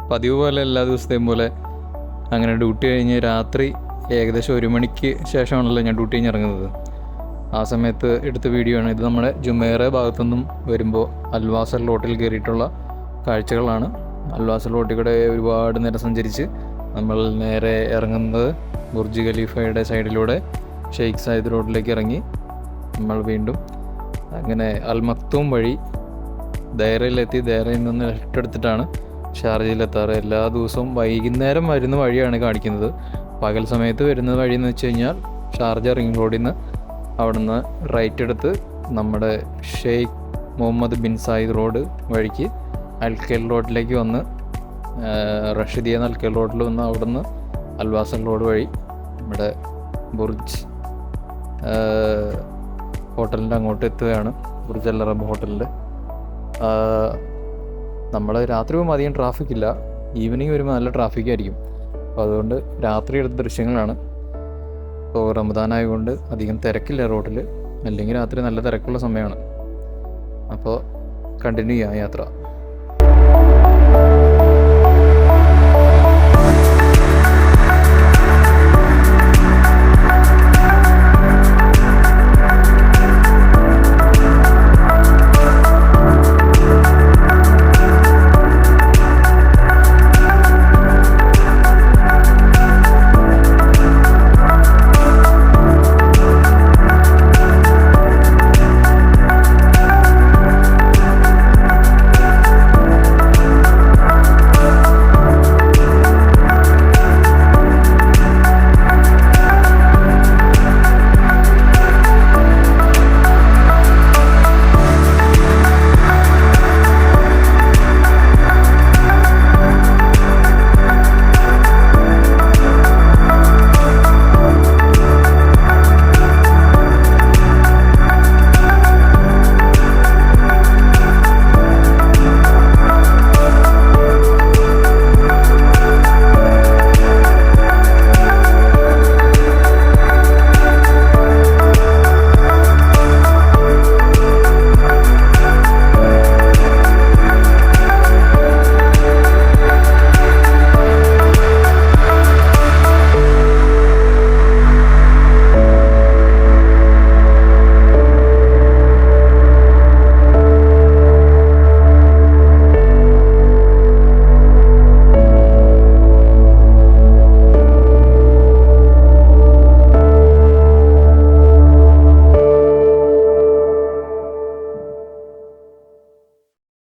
പതിവ് പോലെ എല്ലാ ദിവസത്തെയും പോലെ അങ്ങനെ ഡ്യൂട്ടി കഴിഞ്ഞ് രാത്രി ഏകദേശം 1 മണിക്ക് ശേഷമാണല്ലോ ഞാൻ ഡ്യൂട്ടി കഴിഞ്ഞ് ഇറങ്ങുന്നത്. ആ സമയത്ത് എടുത്ത വീഡിയോ ആണ് ഇത്. നമ്മുടെ ജുമേറ ഭാഗത്തുനിന്നും വരുമ്പോൾ അൽവാസൽ റോട്ടിൽ കയറിയിട്ടുള്ള കാഴ്ചകളാണ്. അൽവാസൽ റോട്ടിൽ കൂടെ ഒരുപാട് നേരം സഞ്ചരിച്ച് നമ്മൾ നേരെ ഇറങ്ങുന്നത് ബുർജ് ഖലീഫയുടെ സൈഡിലൂടെ ഷെയ്ഖ് സായിദ് റോഡിലേക്ക് ഇറങ്ങി നമ്മൾ വീണ്ടും അങ്ങനെ അൽ മക്തൂം വഴി ദൈറയിലെത്തി. ദൈറയിൽ നിന്ന് ലെഫ്റ്റ് എടുത്തിട്ടാണ് ഷാർജയിലെത്താറ്. എല്ലാ ദിവസവും വൈകുന്നേരം വരുന്ന വഴിയാണ് കാണിക്കുന്നത്. പകൽ സമയത്ത് വരുന്ന വഴി എന്ന് വെച്ച് കഴിഞ്ഞാൽ ഷാർജ റിംഗ് റോഡിൽ നിന്ന് അവിടെ നിന്ന് റൈറ്റ് എടുത്ത് നമ്മുടെ Sheikh Mohammed bin Zayed road വഴിക്ക് അൽഖൽ റോഡിലേക്ക് വന്ന് റഷിദിയ അൽഖൽ റോഡിൽ വന്ന് അവിടെ നിന്ന് അൽവാസൽ റോഡ് വഴി നമ്മുടെ ബുർജ് ഹോട്ടലിൻ്റെ അങ്ങോട്ട് എത്തുകയാണ്. ബുർജ് അൽ അറബ് ഹോട്ടലിൻ്റെ. നമ്മൾ രാത്രി പോകുമ്പോൾ അധികം ട്രാഫിക്കില്ല, ഈവനിങ് വരുമ്പോൾ നല്ല ട്രാഫിക്കായിരിക്കും. അപ്പോൾ അതുകൊണ്ട് രാത്രി എടുത്ത ദൃശ്യങ്ങളാണ്. ഇപ്പോൾ റമദാൻ ആയതുകൊണ്ട് അധികം തിരക്കില്ല റോഡിൽ, അല്ലെങ്കിൽ രാത്രി നല്ല തിരക്കുള്ള സമയമാണ്. അപ്പോൾ കണ്ടിന്യൂ ചെയ്യാം യാത്ര.